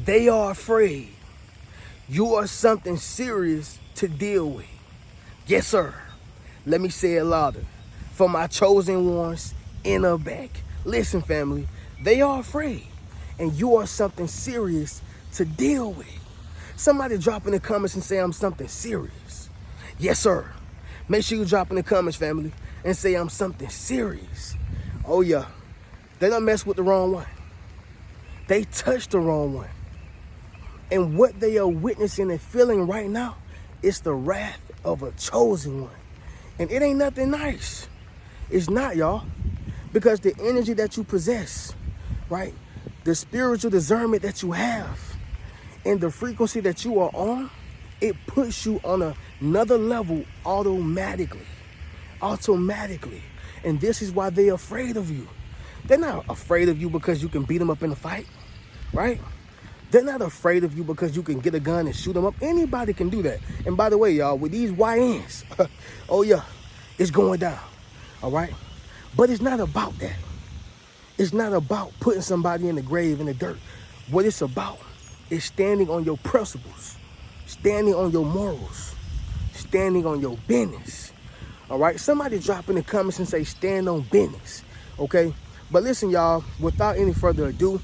They are afraid. You are something serious to deal with. Yes, sir. Let me say it louder. For my chosen ones in the back. Listen, family, they are afraid. And you are something serious to deal with. Somebody drop in the comments and say I'm something serious. Yes, sir. Make sure you drop in the comments, family, and say I'm something serious. Oh, yeah. They don't mess with the wrong one. They touched the wrong one. And what they are witnessing and feeling right now is the wrath of a chosen one. And it ain't nothing nice. It's not, y'all. Because the energy that you possess, right? The spiritual discernment that you have and the frequency that you are on, it puts you on another level automatically. And this is why they're afraid of you. They're not afraid of you because you can beat them up in a fight, right? They're not afraid of you because you can get a gun and shoot them up. Anybody can do that. And by the way, y'all, with these YNs, oh yeah, it's going down, all right? But it's not about that. It's not about putting somebody in the grave, in the dirt. What it's about is standing on your principles, standing on your morals, standing on your business, all right? Somebody drop in the comments and say, stand on business, okay? But listen, y'all, without any further ado,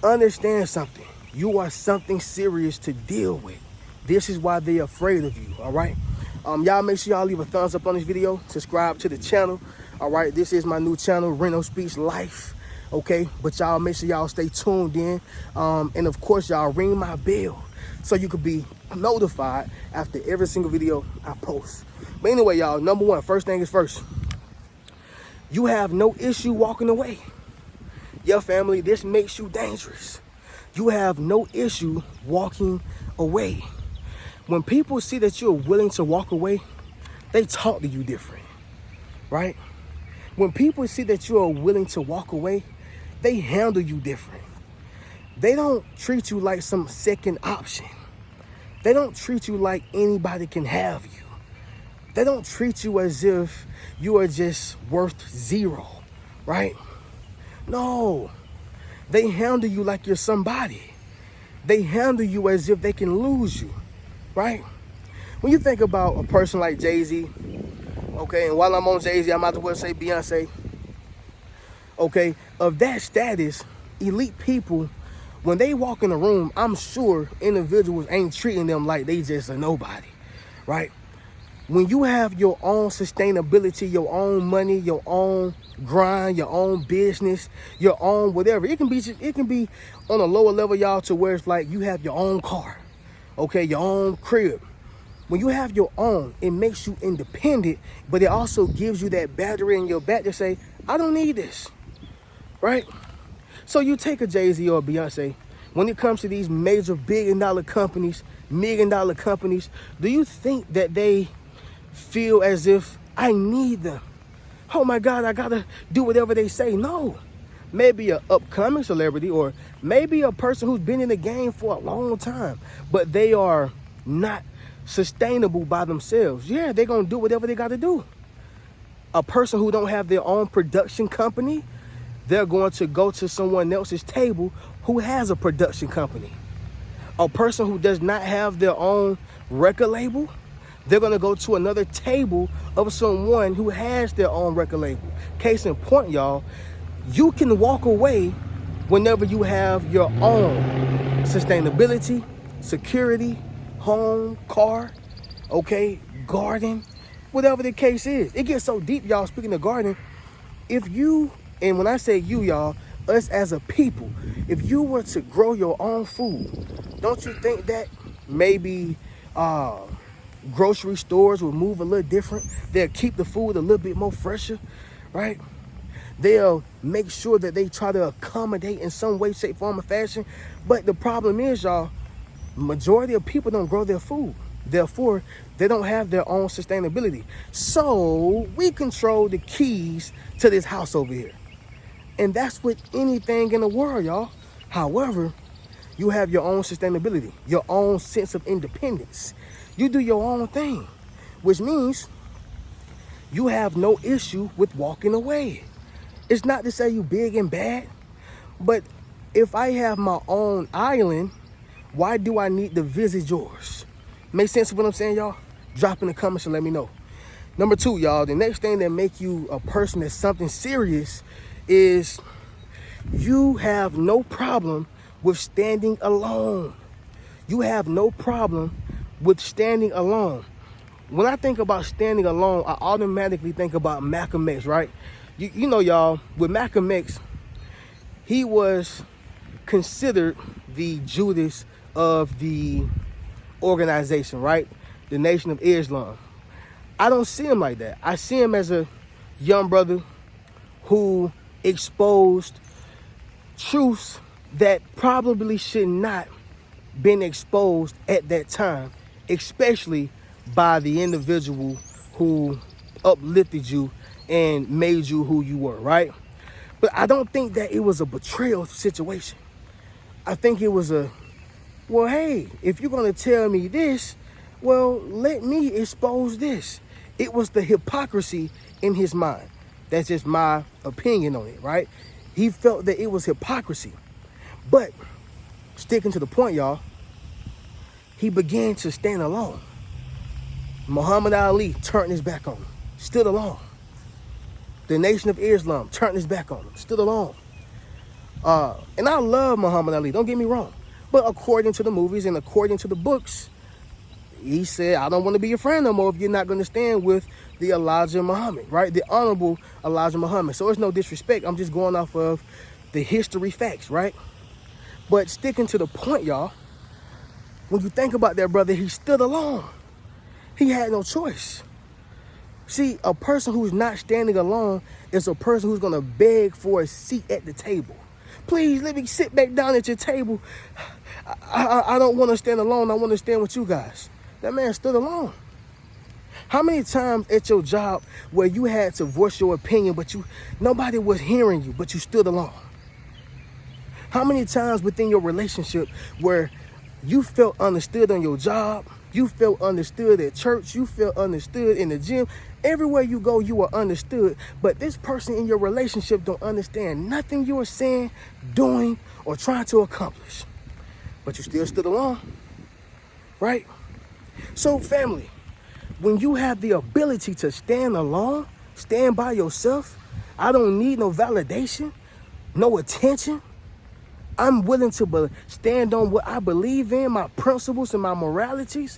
understand something. You are something serious to deal with. This is why they're afraid of you, all right? Y'all make sure y'all leave a thumbs up on this video. Subscribe to the channel, all right? This is my new channel, Reno Speaks Life, okay? But y'all make sure y'all stay tuned in. And, of course, y'all ring my bell so you could be notified after every single video I post. But anyway, y'all, number one, first thing is first. You have no issue walking away. Your family, this makes you dangerous. You have no issue walking away. When people see that you're willing to walk away, they talk to you different, right? When people see that you are willing to walk away, they handle you different. They don't treat you like some second option. They don't treat you like anybody can have you. They don't treat you as if you are just worth zero, right? No, they handle you like you're somebody. They handle you as if they can lose you, right? When you think about a person like Jay-Z, okay, and while I'm on Jay-Z, I might as well say Beyonce, okay, of that status, elite people, when they walk in a room, I'm sure individuals ain't treating them like they just a nobody, right? When you have your own sustainability, your own money, your own grind, your own business, your own whatever, it can be on a lower level, y'all, to where it's like you have your own car, okay, your own crib. When you have your own, it makes you independent, but it also gives you that battery in your back to say, I don't need this, right? So you take a Jay-Z or a Beyonce, when it comes to these major billion-dollar companies, million-dollar companies, do you think that they feel as if I need them? Oh my God, I gotta do whatever they say. No. Maybe an upcoming celebrity or maybe a person who's been in the game for a long time, but they are not sustainable by themselves. Yeah, they're gonna do whatever they gotta do. A person who don't have their own production company, they're going to go to someone else's table who has a production company. A person who does not have their own record label, they're going to go to another table of someone who has their own record label. Case in point, y'all, you can walk away whenever you have your own sustainability, security, home, car, okay, garden, whatever the case is. It gets so deep, y'all, speaking of garden. If you, and when I say you, y'all, us as a people, if you were to grow your own food, don't you think that maybe grocery stores will move a little different? They'll keep the food a little bit more fresher, right? They'll make sure that they try to accommodate in some way, shape, form, or fashion. But the problem is, y'all, majority of people don't grow their food. Therefore, they don't have their own sustainability. So we control the keys to this house over here. And that's with anything in the world, y'all. However, you have your own sustainability, your own sense of independence. You do your own thing, which means you have no issue with walking away. It's not to say you big and bad, but If I have my own island, why do I need to visit yours? Make sense of what I'm saying, y'all? Drop in the comments and let me know. Number 2, y'all, the next thing that make you a person that's something serious is you have no problem with standing alone. You have no problem with standing alone. When I think about standing alone, I automatically think about Malcolm X, right? You know, y'all, with Malcolm X, he was considered the Judas of the organization, right? The Nation of Islam. I don't see him like that. I see him as a young brother who exposed truths that probably should not been exposed at that time, especially by the individual who uplifted you and made you who you were, right? But I don't think that it was a betrayal situation. I think it was well, hey, if you're going to tell me this, well, let me expose this. It was the hypocrisy in his mind. That's just my opinion on it, right? He felt that it was hypocrisy. But sticking to the point, y'all, he began to stand alone. Muhammad Ali turned his back on him, stood alone. The Nation of Islam turned his back on him, stood alone. And I love Muhammad Ali, don't get me wrong. But according to the movies and according to the books, he said, I don't want to be your friend no more if you're not going to stand with the Elijah Muhammad, right? The honorable Elijah Muhammad. So it's no disrespect. I'm just going off of the history facts, right? But sticking to the point, y'all, when you think about that brother, he stood alone. He had no choice. See, a person who's not standing alone is a person who's going to beg for a seat at the table. Please, let me sit back down at your table. I don't want to stand alone. I want to stand with you guys. That man stood alone. How many times at your job where you had to voice your opinion, but nobody was hearing you, but you stood alone? How many times within your relationship where you felt understood on your job, you felt understood at church, you felt understood in the gym, everywhere you go, you are understood, but this person in your relationship don't understand nothing you are saying, doing, or trying to accomplish, but you still stood alone, right? So family, when you have the ability to stand alone, stand by yourself, I don't need no validation, no attention. I'm willing to stand on what I believe in, my principles and my moralities.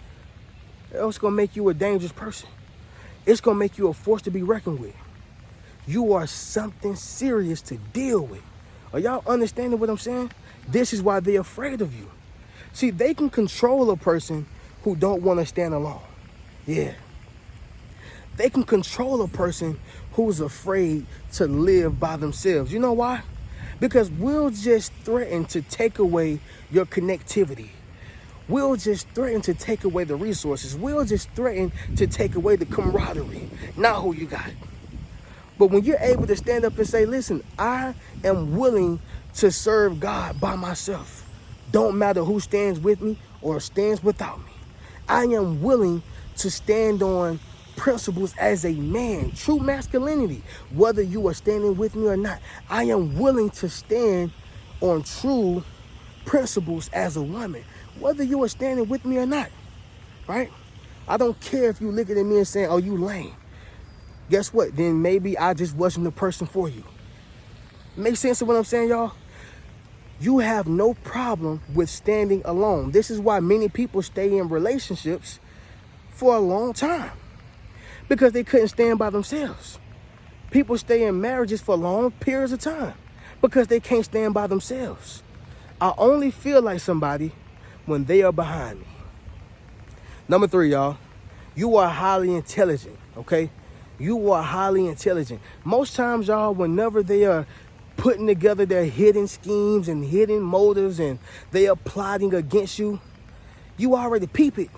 It's going to make you a dangerous person. It's going to make you a force to be reckoned with. You are something serious to deal with. Are y'all understanding what I'm saying? This is why they're afraid of you. See, they can control a person who don't want to stand alone. Yeah. They can control a person who's afraid to live by themselves. You know why? Because we'll just threaten to take away your connectivity. We'll just threaten to take away the resources. We'll just threaten to take away the camaraderie. Not who you got. But when you're able to stand up and say, listen, I am willing to serve God by myself. Don't matter who stands with me or stands without me. I am willing to stand on principles as a man, true masculinity, whether you are standing with me or not. I am willing to stand on true principles as a woman, whether you are standing with me or not, right? I don't care if you looking at me and saying, oh, you lame. Guess what? Then maybe I just wasn't the person for you. Make sense of what I'm saying, y'all? You have no problem with standing alone. This is why many people stay in relationships for a long time, because they couldn't stand by themselves. People stay in marriages for long periods of time because they can't stand by themselves. I only feel like somebody when they are behind me. Number 3, y'all, you are highly intelligent, okay? You are highly intelligent. Most times, y'all, whenever they are putting together their hidden schemes and hidden motives and they are plotting against you, you already peep it,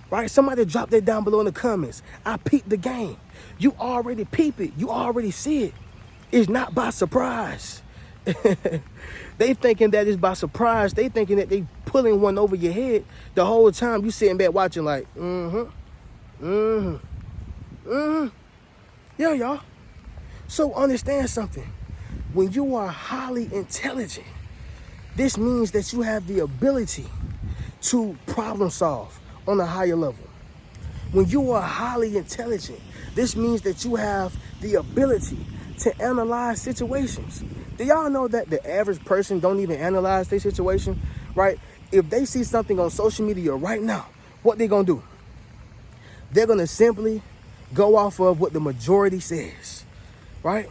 right? Somebody drop that down below in the comments. I peeped the game. You already peep it. You already see it. It's not by surprise. They thinking that it's by surprise. They thinking that they pulling one over your head the whole time. You sitting back watching like, Yeah, y'all. So understand something. When you are highly intelligent, This means that you have the ability to problem solve on a higher level. When you are highly intelligent, this means that you have the ability to analyze situations. Do y'all know that the average person don't even analyze their situation, right? If they see something on social media right now, what they gonna do? They're gonna simply go off of what the majority says, right?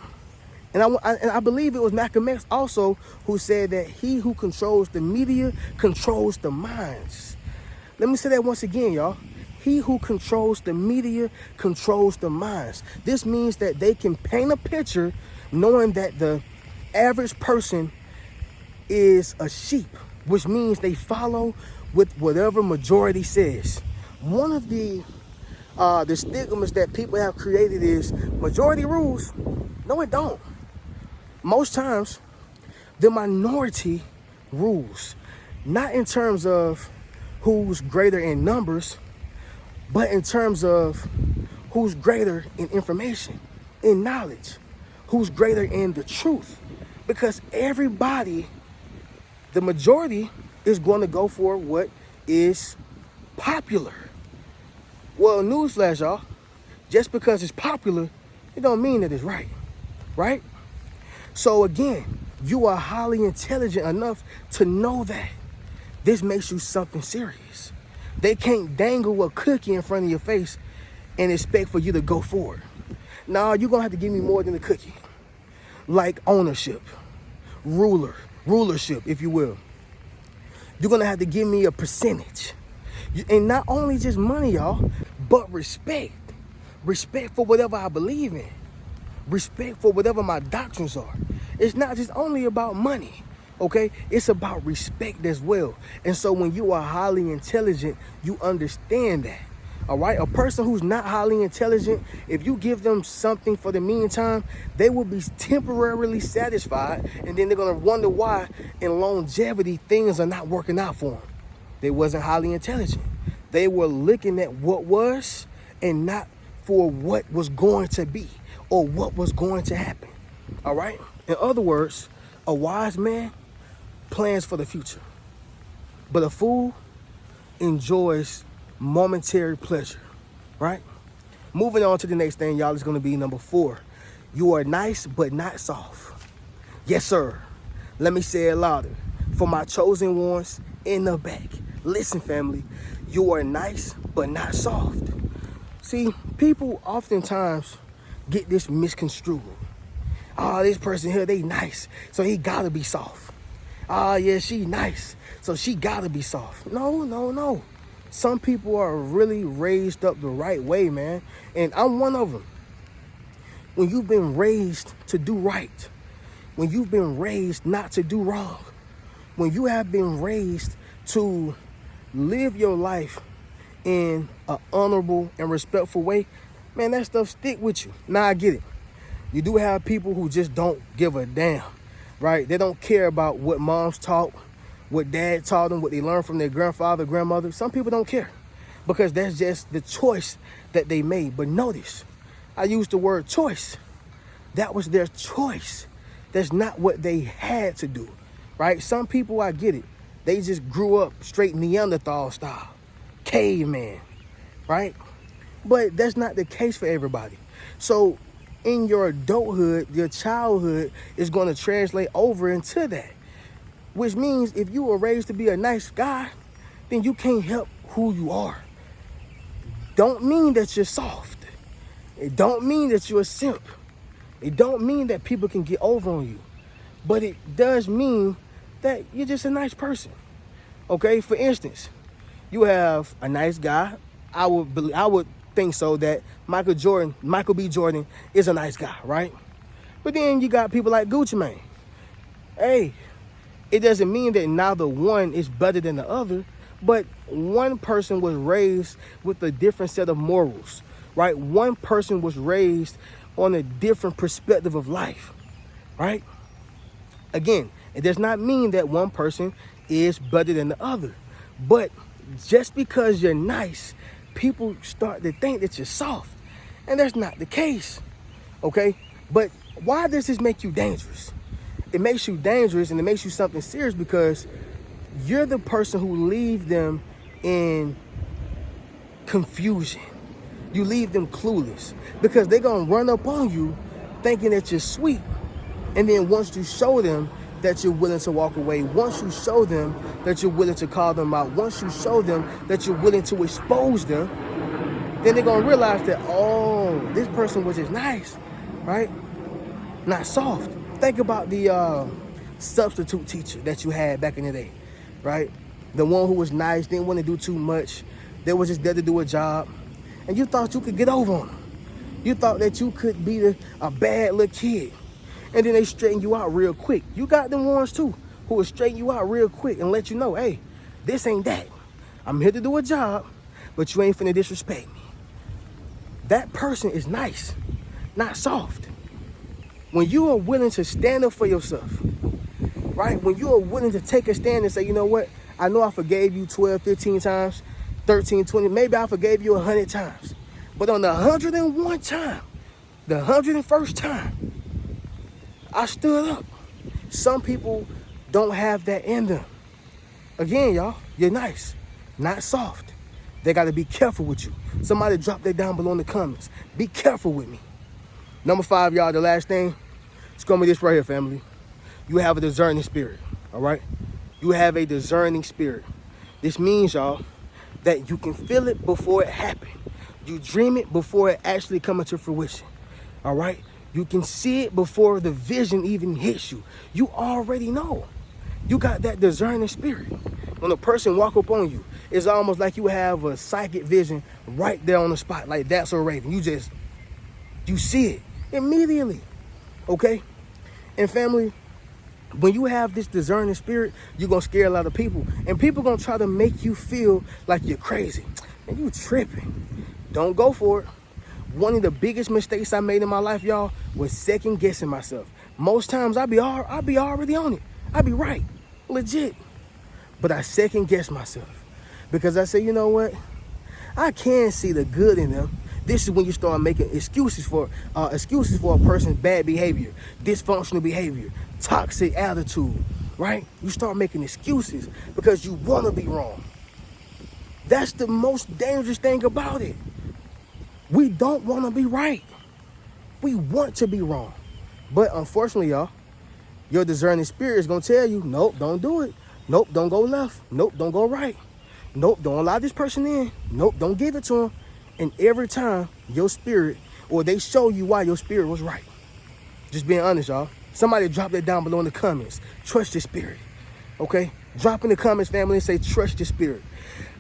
And I believe it was Malcolm X also who said that he who controls the media controls the minds. Let me say that once again, y'all. He who controls the media controls the minds. This means that they can paint a picture knowing that the average person is a sheep, which means they follow with whatever majority says. One of the stigmas that people have created is majority rules. No, it don't. Most times, the minority rules, not in terms of who's greater in numbers, but in terms of who's greater in information, in knowledge, who's greater in the truth. Because everybody, the majority, is going to go for what is popular. Well, newsflash, y'all, just because it's popular, it don't mean that it's right, right? So again, you are highly intelligent enough to know that this makes you something serious. They can't dangle a cookie in front of your face and expect for you to go forward. Now, you're going to have to give me more than a cookie. Like ownership, rulership, if you will. You're going to have to give me a percentage. And not only just money, y'all, but respect. Respect for whatever I believe in. Respect for whatever my doctrines are. It's not just only about money, okay? It's about respect as well. And so when you are highly intelligent, you understand that, all right? A person who's not highly intelligent, if you give them something for the meantime, they will be temporarily satisfied, and then they're going to wonder why in longevity things are not working out for them. They wasn't highly intelligent. They were looking at what was and not for what was going to be or what was going to happen. All right? In other words, a wise man plans for the future, but a fool enjoys momentary pleasure, right? Moving on to the next thing, y'all, is going to be number 4. You are nice, but not soft. Yes, sir. Let me say it louder. For my chosen ones in the back. Listen, family, you are nice, but not soft. See, people oftentimes get this misconstrued. Oh, this person here, they nice, so he gotta be soft. Oh, yeah, she nice, so she gotta be soft. No. Some people are really raised up the right way, man. And I'm one of them. When you've been raised to do right, when you've been raised not to do wrong, when you have been raised to live your life in an honorable and respectful way, man, that stuff stick with you. Now I get it. You do have people who just don't give a damn, right? They don't care about what moms taught, what dad taught them, what they learned from their grandfather, grandmother. Some people don't care because that's just the choice that they made. But notice, I used the word choice. That was their choice. That's not what they had to do, right? Some people, I get it. They just grew up straight Neanderthal style, caveman, right? But that's not the case for everybody. So in your adulthood, your childhood is going to translate over into that, which means if you were raised to be a nice guy, then you can't help who you are. Don't mean that you're soft. It don't mean that you're a simp. It don't mean that people can get over on you. But it does mean that you're just a nice person. Okay, for instance, you have a nice guy. I would think so that Michael B. Jordan is a nice guy, right? But then you got people like Gucci Mane. Hey, it doesn't mean that neither one is better than the other, but one person was raised with a different set of morals, right? One person was raised on a different perspective of life, right? Again, it does not mean that one person is better than the other, but just because you're nice, people start to think that you're soft, and that's not the case, okay? But why does this make you dangerous? it makes you dangerous and it makes you something serious because you're the person who leaves them in confusion. You leave them clueless because they're going to run up on you thinking that you're sweet. And then once you show them that you're willing to walk away, once you show them that you're willing to call them out, once you show them that you're willing to expose them, then they're going to realize that, oh, this person was just nice, right? Not soft. Think about the substitute teacher that you had back in the day, right? The one who was nice, didn't want to do too much. They was just there to do a job. And you thought you could get over on them. You thought that you could be a bad little kid. And then they straighten you out real quick. You got them ones too, who will straighten you out real quick and let you know, hey, this ain't that. I'm here to do a job, but you ain't finna disrespect me. That person is nice, not soft. When you are willing to stand up for yourself, right? When you are willing to take a stand and say, you know what? I know I forgave you 12, 15 times, 13, 20, maybe I forgave you 100 times. But on the 101 time, the 101st time, I stood up. Some people don't have that in them. Again, y'all, you're nice, not soft. They got to be careful with you. Somebody drop that down below in the comments. Be careful with me. Number 5, y'all, the last thing, it's going to be this right here, family. You have a discerning spirit, all right? You have a discerning spirit. This means, y'all, that you can feel it before it happened. You dream it before it actually comes into fruition, all right? You can see it before the vision even hits you. You already know. You got that discerning spirit. When a person walk up on you, it's almost like you have a psychic vision right there on the spot, like that's a raven. You see it immediately, okay? And family, when you have this discerning spirit, you're going to scare a lot of people. And people going to try to make you feel like you're crazy. And you tripping. Don't go for it. One of the biggest mistakes I made in my life, y'all, was second guessing myself. Most times I be already on it. I be right, legit. But I second guess myself because I say, you know what? I can see the good in them. This is when you start making excuses for a person's bad behavior, dysfunctional behavior, toxic attitude, right? You start making excuses because you want to be wrong. That's the most dangerous thing about it. We don't want to be right. We want to be wrong. But unfortunately, y'all, your discerning spirit is going to tell you, nope, don't do it. Nope, don't go left. Nope, don't go right. Nope, don't allow this person in. Nope, don't give it to him. And every time your spirit, or they show you why your spirit was right. Just being honest, y'all. Somebody drop that down below in the comments. Trust your spirit, okay? Drop in the comments, family, and say, trust your spirit.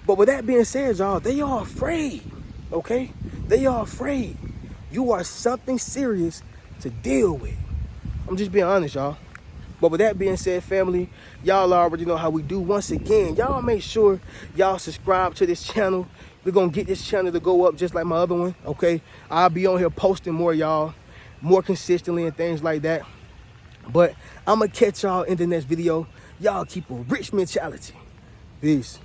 But with that being said, y'all, they are afraid, okay? They are afraid. You are something serious to deal with. I'm just being honest, y'all. But with that being said, family, y'all already know how we do. Once again, y'all make sure y'all subscribe to this channel. We're going to get this channel to go up just like my other one, okay? I'll be on here posting more, y'all, more consistently and things like that. But I'm going to catch y'all in the next video. Y'all keep a rich mentality. Peace.